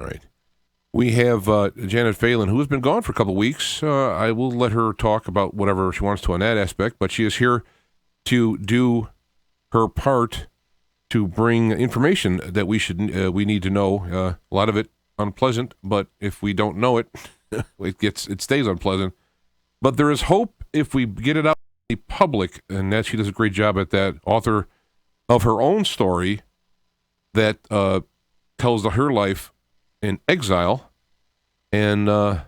All right. We have Janet Phelan, who has been gone for a couple of weeks. I will let her talk about whatever she wants to on that aspect, but she is here to do her part to bring information that we need to know. A lot of it unpleasant, but if we don't know it, it stays unpleasant. But there is hope if we get it out in the public, and that she does a great job at that. Author of her own story that tells her life in exile, and her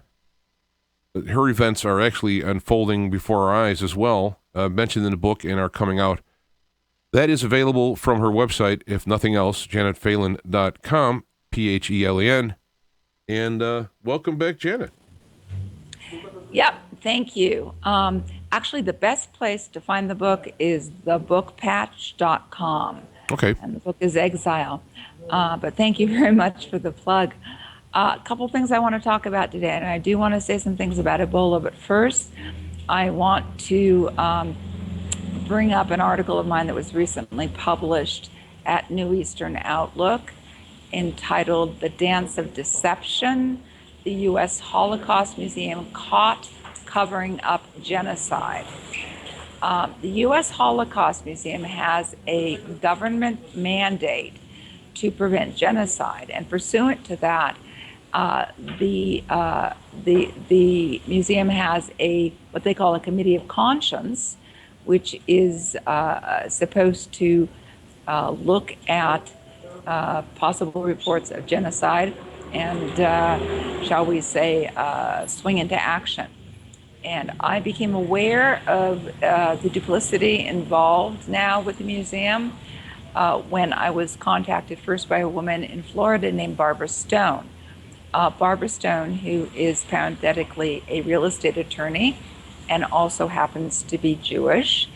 events are actually unfolding before our eyes as well, mentioned in the book and are coming out. That is available from her website, if nothing else, janetphelan.com, Phelan. And welcome back, Janet. Yep, thank you. Actually, the best place to find the book is thebookpatch.com. Okay. And the book is Exile. But thank you very much for the plug. A couple things I want to talk about today, and I do want to say some things about Ebola, but first I want to bring up an article of mine that was recently published at New Eastern Outlook entitled "The Dance of Deception, the U.S. Holocaust Museum Caught Covering Up Genocide." The U.S. Holocaust Museum has a government mandate to prevent genocide, and pursuant to that, the museum has what they call a committee of conscience, which is supposed to look at possible reports of genocide and, shall we say, swing into action. And I became aware of the duplicity involved now with the museum when I was contacted first by a woman in Florida named Barbara Stone. Barbara Stone, who is parenthetically a real estate attorney and also happens to be Jewish,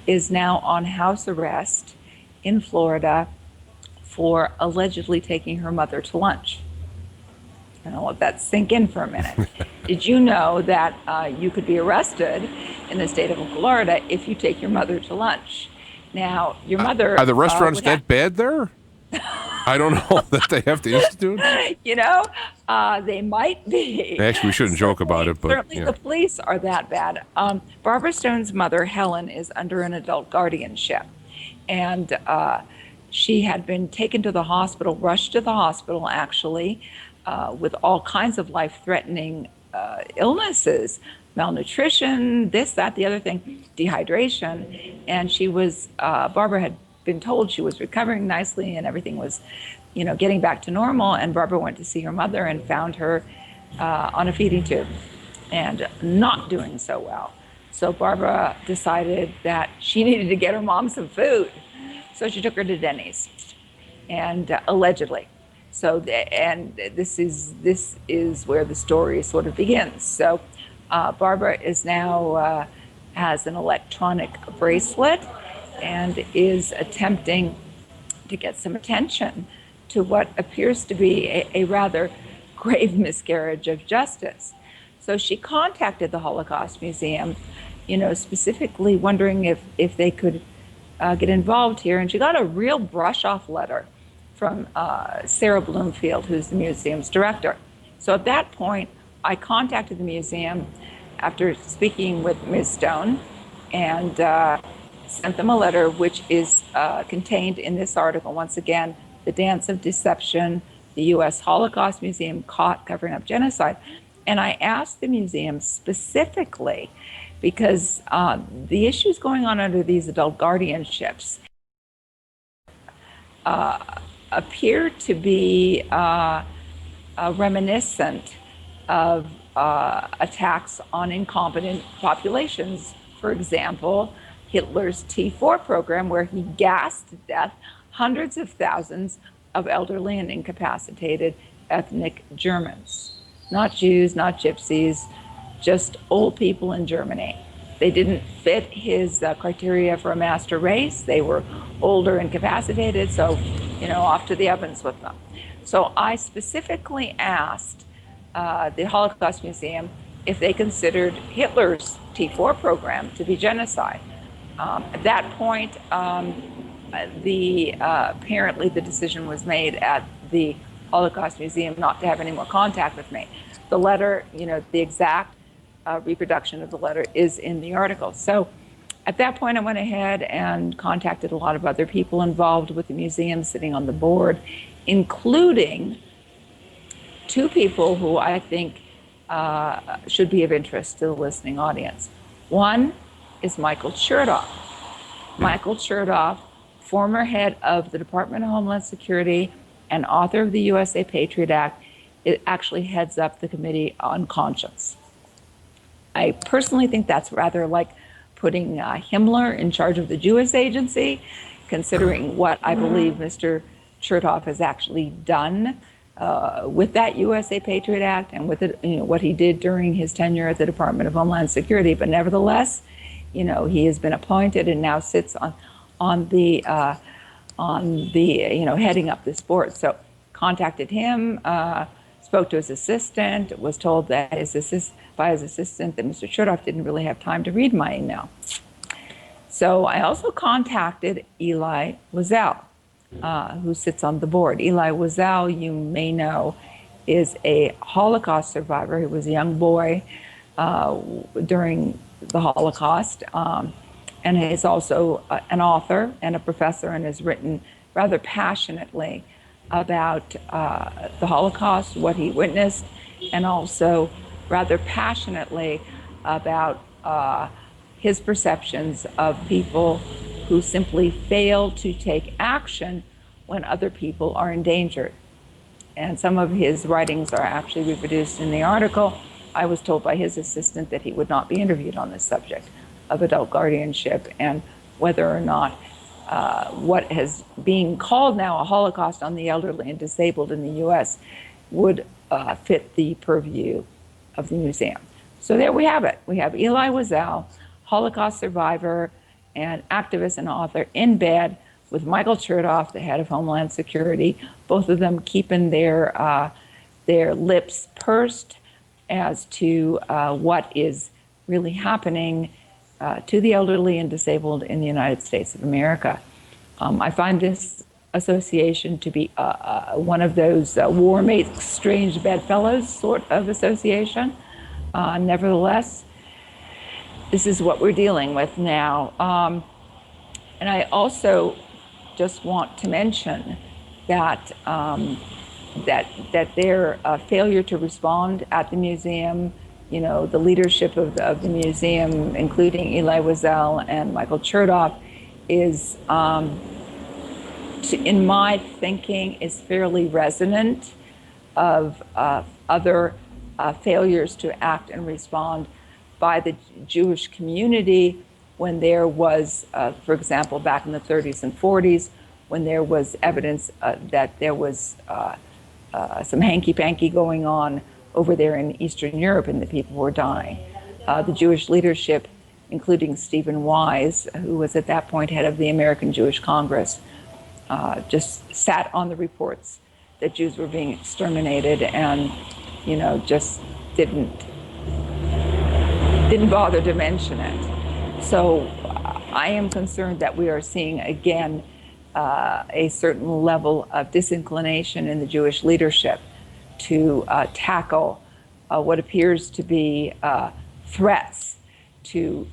is now on house arrest in Florida for allegedly taking her mother to lunch. And I'll let that sink in for a minute. Did you know that you could be arrested in the state of Florida if you take your mother to lunch? Now, your mother... Are the restaurants that bad there? I don't know that they have to institute. You know, they might be. Actually, we shouldn't joke about it, but certainly the police are that bad. Barbara Stone's mother, Helen, is under an adult guardianship, and she had been taken to the hospital, rushed to the hospital, actually, with all kinds of life-threatening illnesses, malnutrition, this, that, the other thing, dehydration, and she was. Barbara had been told she was recovering nicely and everything was, getting back to normal. And Barbara went to see her mother and found her on a feeding tube and not doing so well. So Barbara decided that she needed to get her mom some food. So she took her to Denny's, and allegedly. So, and this is where the story sort of begins. So Barbara is now has an electronic bracelet and is attempting to get some attention to what appears to be a rather grave miscarriage of justice. So she contacted the Holocaust Museum, specifically wondering if they could get involved here. And she got a real brush-off letter from Sarah Bloomfield, who's the museum's director. So at that point, I contacted the museum after speaking with Ms. Stone and sent them a letter, which is contained in this article. Once again, The Dance of Deception, the U.S. Holocaust Museum Caught Covering Up Genocide. And I asked the museum specifically, because the issues going on under these adult guardianships appear to be reminiscent of attacks on incompetent populations. For example, Hitler's T4 program, where he gassed to death hundreds of thousands of elderly and incapacitated ethnic Germans. Not Jews, not gypsies, just old people in Germany. They didn't fit his criteria for a master race. They were older, incapacitated, so, off to the ovens with them. So I specifically asked the Holocaust Museum if they considered Hitler's T4 program to be genocide. At that point, apparently the decision was made at the Holocaust Museum not to have any more contact with me. The letter, the exact reproduction of the letter is in the article. So at that point, I went ahead and contacted a lot of other people involved with the museum sitting on the board, including two people who I think should be of interest to the listening audience. One is Michael Chertoff. Michael Chertoff, former head of the Department of Homeland Security and author of the USA Patriot Act, it actually heads up the Committee on Conscience. I personally think that's rather like putting Himmler in charge of the Jewish Agency, considering what I believe Mr. Chertoff has actually done with that USA Patriot Act and with it, what he did during his tenure at the Department of Homeland Security. But nevertheless, he has been appointed and now sits on the heading up this board. So contacted him, spoke to his assistant, was told that by his assistant that Mr. Chertoff didn't really have time to read my email. So I also contacted Eli Wiesel, who sits on the board. Eli Wiesel, you may know, is a Holocaust survivor. He was a young boy during the Holocaust, and is also an author and a professor, and has written rather passionately about the Holocaust, what he witnessed, and also rather passionately about his perceptions of people who simply fail to take action when other people are endangered. And some of his writings are actually reproduced in the article. I was told by his assistant that he would not be interviewed on this subject of adult guardianship and whether or not what is being called now a Holocaust on the elderly and disabled in the U.S. would fit the purview of the museum. So there we have it. We have Eli Wiesel, Holocaust survivor and activist and author, in bed with Michael Chertoff, the head of Homeland Security, both of them keeping their lips pursed as to what is really happening to the elderly and disabled in the United States of America. I find this association to be one of those war makes strange bedfellows sort of association. Nevertheless, this is what we're dealing with now. And I also just want to mention that that their failure to respond at the museum, the leadership of the museum, including Eli Wiesel and Michael Chertoff, is, in my thinking, is fairly resonant of other failures to act and respond by the Jewish community when there was, for example, back in the 30s and 40s, when there was evidence that there was some hanky-panky going on over there in Eastern Europe and that people were dying. The Jewish leadership, including Stephen Wise, who was at that point head of the American Jewish Congress, just sat on the reports that Jews were being exterminated and, just didn't bother to mention it. So I am concerned that we are seeing again a certain level of disinclination in the Jewish leadership to tackle what appears to be threats to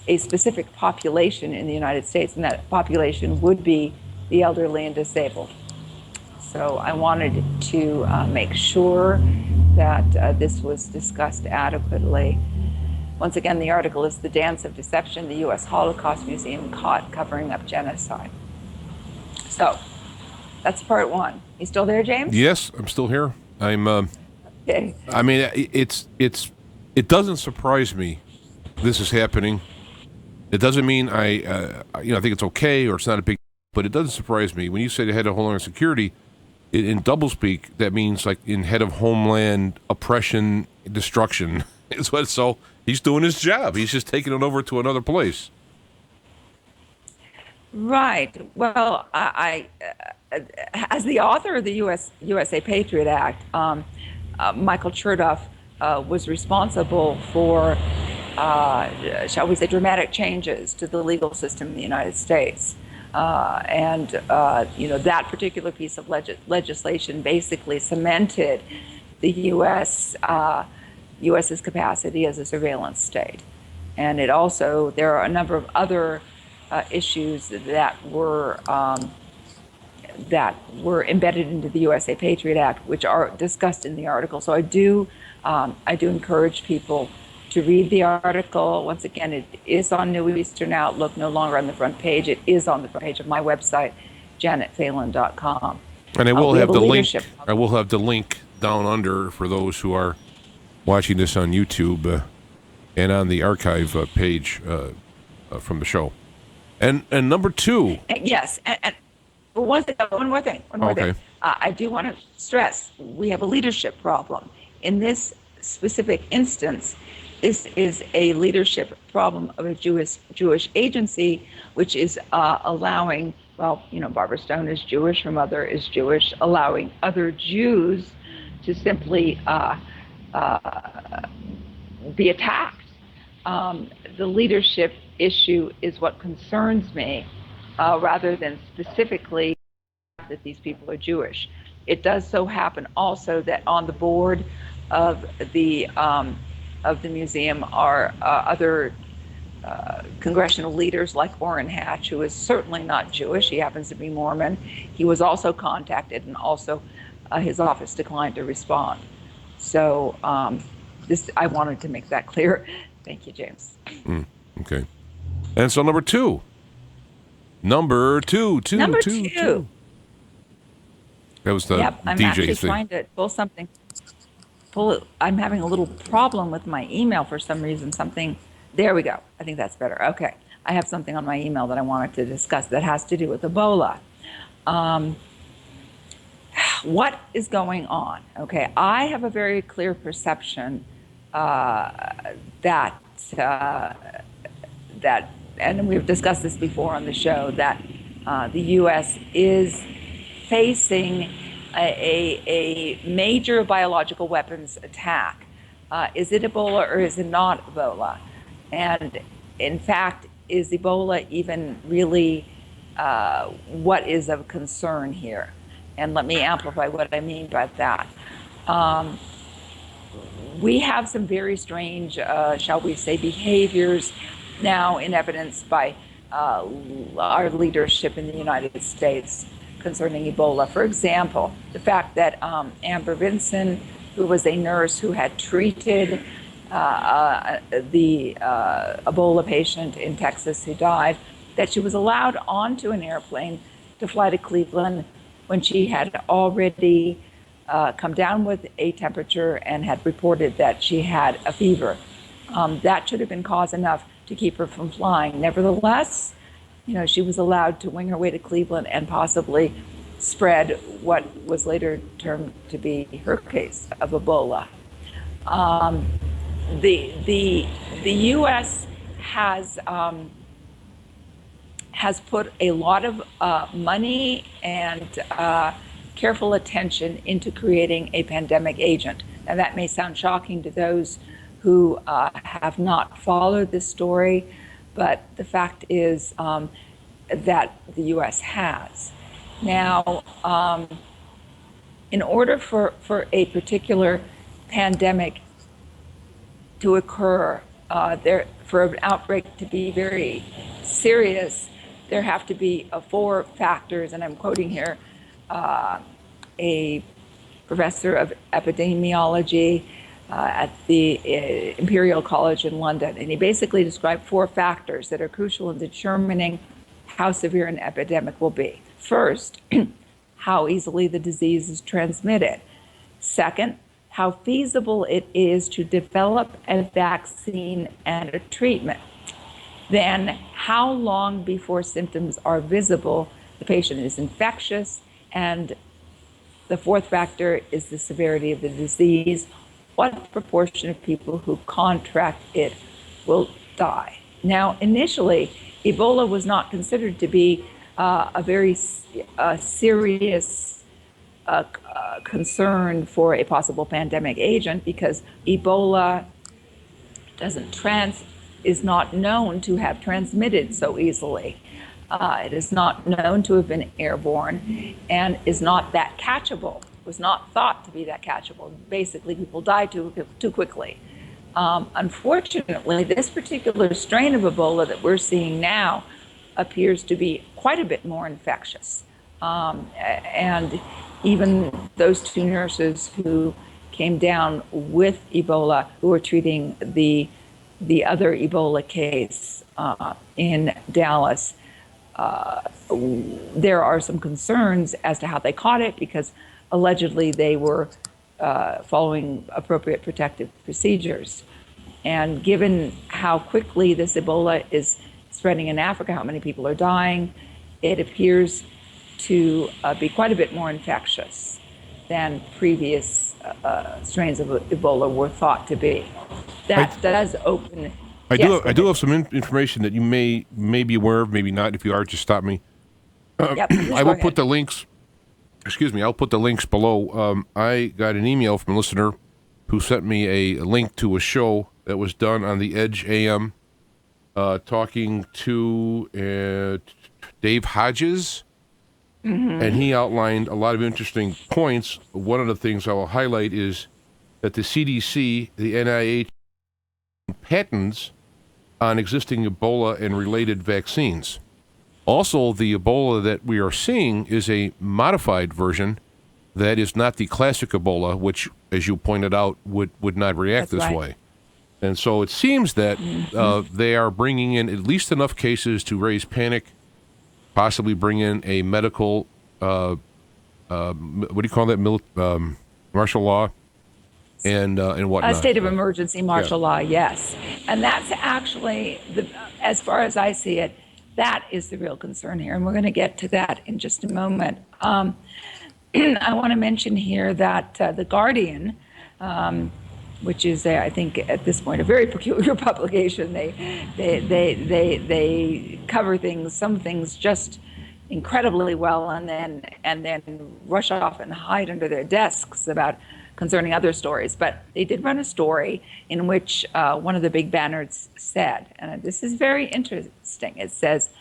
a specific population in the United States, and that population would be the elderly and disabled. So I wanted to make sure that this was discussed adequately. Once again, the article is "The Dance of Deception, the U.S. Holocaust Museum Caught Covering Up Genocide." So that's part one. You still there, James? Yes, I'm still here. Okay. I mean, it doesn't surprise me this is happening. It doesn't mean I think it's okay or it's not a big, but it doesn't surprise me. When you say the head of Homeland Security, in doublespeak, that means like in head of Homeland Oppression Destruction. So he's doing his job. He's just taking it over to another place. Right. Well, I as the author of the USA Patriot Act, Michael Chertoff was responsible for, shall we say, dramatic changes to the legal system in the United States. That particular piece of legislation basically cemented the U.S.'s capacity as a surveillance state. And there are a number of other issues that were embedded into the USA Patriot Act, which are discussed in the article. So I do encourage people to read the article. Once again, it is on New Eastern Outlook, no longer on the front page. It is on the front page of my website, janetphelan.com. And I will have the link. I will have the link down under for those who are watching this on YouTube and on the archive page from the show. And number two. Yes, and one more thing. I do want to stress we have a leadership problem in this specific instance. This is a leadership problem of a Jewish agency, which is allowing. Well, Barbara Stone is Jewish, her mother is Jewish, allowing other Jews to simply be attacked. The leadership issue is what concerns me, rather than specifically that these people are Jewish. It does so happen also that on the board of the museum are other congressional leaders like Orrin Hatch, who is certainly not Jewish. He happens to be Mormon. He was also contacted, and also his office declined to respond. So I wanted to make that clear. Thank you, James. Okay. And so number two. Number two. That was the I'm DJ actually thing. Trying to pull something. I'm having a little problem with my email for some reason. There we go. I think that's better. Okay. I have something on my email that I wanted to discuss that has to do with Ebola. What is going on? Okay. I have a very clear perception that, and we've discussed this before on the show, that the U.S. is facing a major biological weapons attack. Is it Ebola or is it not Ebola? And in fact, is Ebola even really what is of concern here? And let me amplify what I mean by that. We have some very strange, shall we say, behaviors now in evidence by our leadership in the United States concerning Ebola. For example, the fact that Amber Vinson, who was a nurse who had treated the Ebola patient in Texas who died, that she was allowed onto an airplane to fly to Cleveland when she had already come down with a temperature and had reported that she had a fever. That should have been cause enough to keep her from flying. Nevertheless, she was allowed to wing her way to Cleveland and possibly spread what was later termed to be her case of Ebola. The U.S. has put a lot of money and careful attention into creating a pandemic agent. Now, that may sound shocking to those who have not followed this story, but the fact is that the U.S. has. Now, in order for a particular pandemic to occur, for an outbreak to be very serious, there have to be 4 factors, and I'm quoting here a professor of epidemiology at the Imperial College in London, and he basically described 4 factors that are crucial in determining how severe an epidemic will be. First, how easily the disease is transmitted. Second, how feasible it is to develop a vaccine and a treatment. Then, how long before symptoms are visible the patient is infectious. And the 4th factor is the severity of the disease. What proportion of people who contract it will die? Now, initially, Ebola was not considered to be a very serious concern for a possible pandemic agent because Ebola is not known to have transmitted so easily. It is not known to have been airborne and is not that catchable, was not thought to be that catchable. Basically, people die too quickly. Unfortunately, this particular strain of Ebola that we're seeing now appears to be quite a bit more infectious. And even those two nurses who came down with Ebola, who were treating the other Ebola case in Dallas, there are some concerns as to how they caught it, because allegedly they were following appropriate protective procedures. And given how quickly this Ebola is spreading in Africa, how many people are dying, it appears to be quite a bit more infectious than previous strains of Ebola were thought to be. That does open. I do have some information that you may be aware of, maybe not. If you are, just stop me. I will put the links. Excuse me. I'll put the links below. I got an email from a listener who sent me a link to a show that was done on the Edge AM, talking to Dave Hodges, and he outlined a lot of interesting points. One of the things I will highlight is that the CDC, the NIH, patents on existing Ebola and related vaccines. Also, the Ebola that we are seeing is a modified version that is not the classic Ebola, which, as you pointed out, would not react this way. And so it seems that they are bringing in at least enough cases to raise panic, possibly bring in a medical, what do you call that, martial law, and whatnot. A state of emergency martial law, yes. And that's actually, as far as I see it, that is the real concern here. And we're going to get to that in just a moment. I want to mention here that The Guardian, which is, I think, at this point, a very peculiar publication. They cover things, some things just incredibly well, and then rush off and hide under their desks about concerning other stories. But they did run a story in which one of the big banners said, and this is very interesting, it says,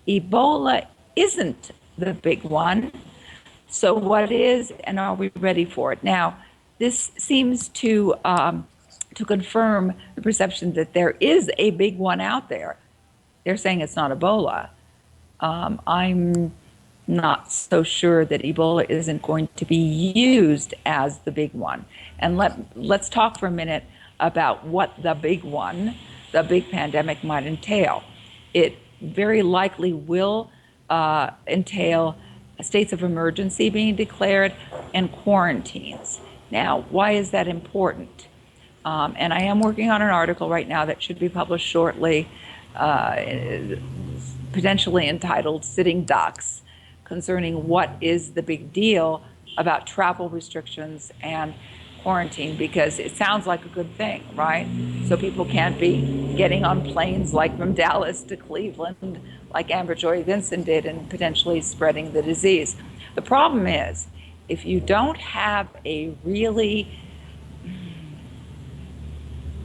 Ebola isn't the big one, so what is, and are we ready for it? Now, this seems to confirm the perception that there is a big one out there. They're saying it's not Ebola. I'm not so sure that Ebola isn't going to be used as the big one. And let's talk for a minute about what the big one, the big pandemic, might entail. It very likely will entail states of emergency being declared and quarantines. Now, why is that important? And I am working on an article right now that should be published shortly, potentially entitled Sitting Ducks, concerning what is the big deal about travel restrictions and quarantine, because it sounds like a good thing, right? So people can't be getting on planes like from Dallas to Cleveland, like Amber Joy Vincent did, and potentially spreading the disease. The problem is, if you don't have a really,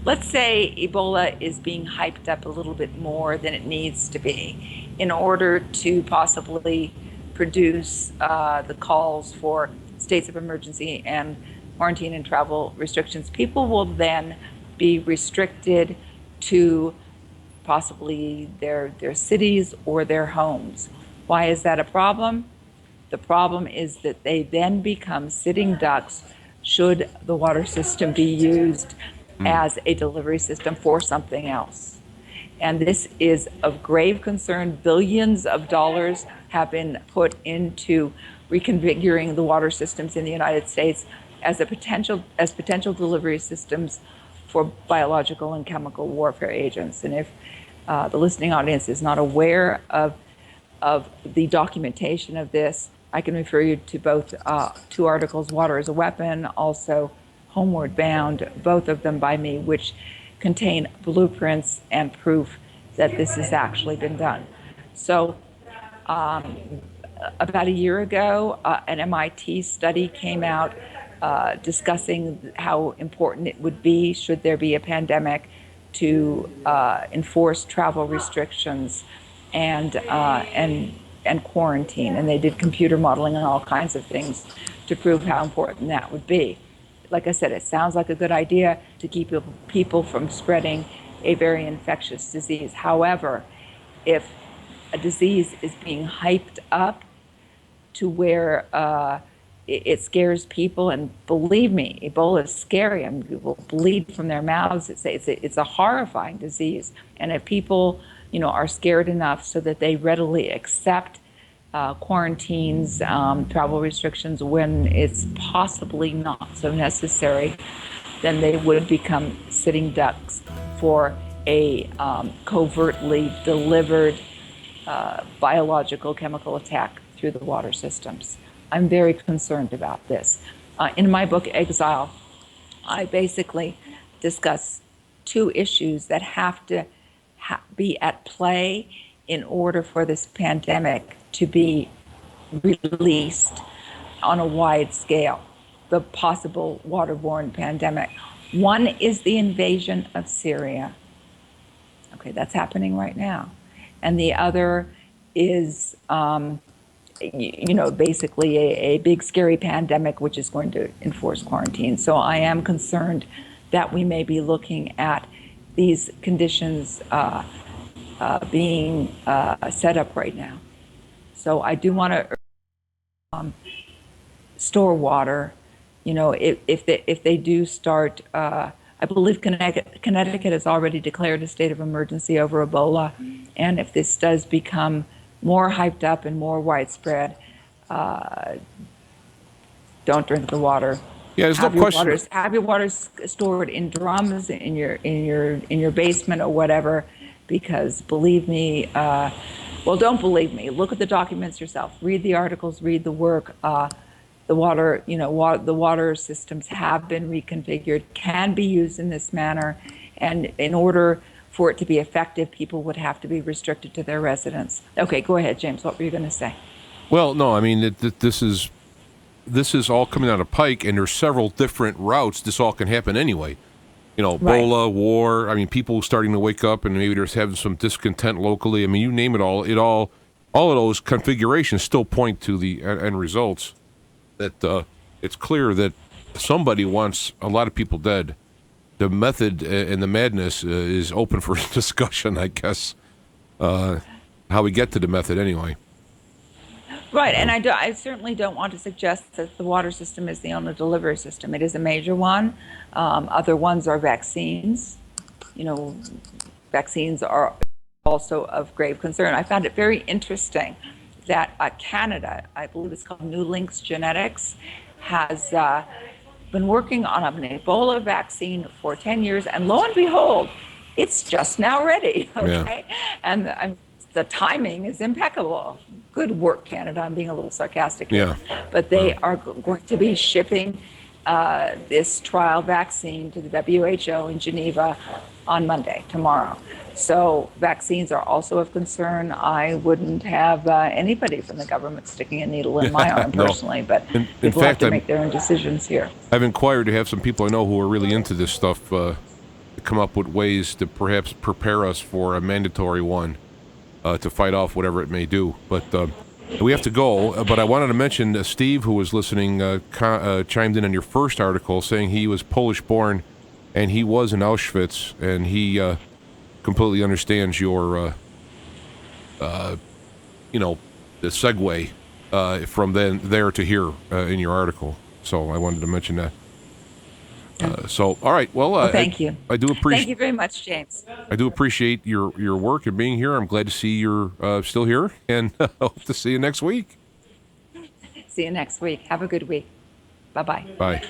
let's say Ebola is being hyped up a little bit more than it needs to be in order to possibly produce the calls for states of emergency and quarantine and travel restrictions, people will then be restricted to possibly their cities or their homes. Why is that a problem? The problem is that they then become sitting ducks should the water system be used as a delivery system for something else. And this is of grave concern. Billions of dollars have been put into reconfiguring the water systems in the United States as potential delivery systems for biological and chemical warfare agents. And if the listening audience is not aware of the documentation of this, I can refer you to both two articles, Water as a Weapon, also Homeward Bound, both of them by me, which contain blueprints and proof that this has actually been done. So about a year ago, an MIT study came out discussing how important it would be, should there be a pandemic, to enforce travel restrictions and quarantine. And they did computer modeling and all kinds of things to prove how important that would be. Like I said, it sounds like a good idea to keep people from spreading a very infectious disease. However, if a disease is being hyped up to where it scares people, and believe me, Ebola is scary. I mean, people bleed from their mouths. It's a horrifying disease. And if people, are scared enough so that they readily accept quarantines, travel restrictions when it's possibly not so necessary, then they would become sitting ducks for a covertly delivered biological chemical attack through the water systems. I'm very concerned about this. In my book, Exile, I basically discuss two issues that have to be at play in order for this pandemic to be released on a wide scale, the possible waterborne pandemic. One is the invasion of Syria. Okay, that's happening right now. And the other is, basically a big scary pandemic, which is going to enforce quarantine. So I am concerned that we may be looking at these conditions being set up right now. So I do want to store water. If they do start, I believe Connecticut has already declared a state of emergency over Ebola, and if this does become more hyped up and more widespread, don't drink the water. Yeah, there's no question. Have your water stored in drums in your basement or whatever, because believe me, don't believe me. Look at the documents yourself. Read the articles. Read the work. The water, the water systems have been reconfigured, can be used in this manner, and in order for it to be effective, people would have to be restricted to their residence. Okay, go ahead, James. What were you going to say? Well, no, I mean, this is all coming out of Pike, and there's several different routes this all can happen anyway. Ebola, right. War. I mean, people starting to wake up, and maybe there's having some discontent locally. I mean, you name it all of those configurations still point to the end results. That it's clear that somebody wants a lot of people dead. The method and the madness is open for discussion, I guess. How we get to the method, anyway. Right, and I certainly don't want to suggest that the water system is the only delivery system. It is a major one. Other ones are vaccines. Vaccines are also of grave concern. I found it very interesting that Canada, I believe it's called New Links Genetics, has been working on an Ebola vaccine for 10 years, and lo and behold, it's just now ready. Okay, yeah. And the timing is impeccable. Good work, Canada. I'm being a little sarcastic here. Yeah. But they are going to be shipping this trial vaccine to the WHO in Geneva on Monday, tomorrow. So vaccines are also of concern. I wouldn't have anybody from the government sticking a needle in my arm personally, but people have to make their own decisions here. I've inquired to have some people I know who are really into this stuff come up with ways to perhaps prepare us for a mandatory one to fight off whatever it may do. But we have to go. But I wanted to mention Steve, who was listening, chimed in on your first article saying he was Polish-born and he was in Auschwitz, and he completely understands your, the segue from there to here in your article. So I wanted to mention that. All right. Well, thank you. I do appreciate. Thank you very much, James. I do appreciate your work and being here. I'm glad to see you're still here, and hope to see you next week. See you next week. Have a good week. Bye-bye. Bye.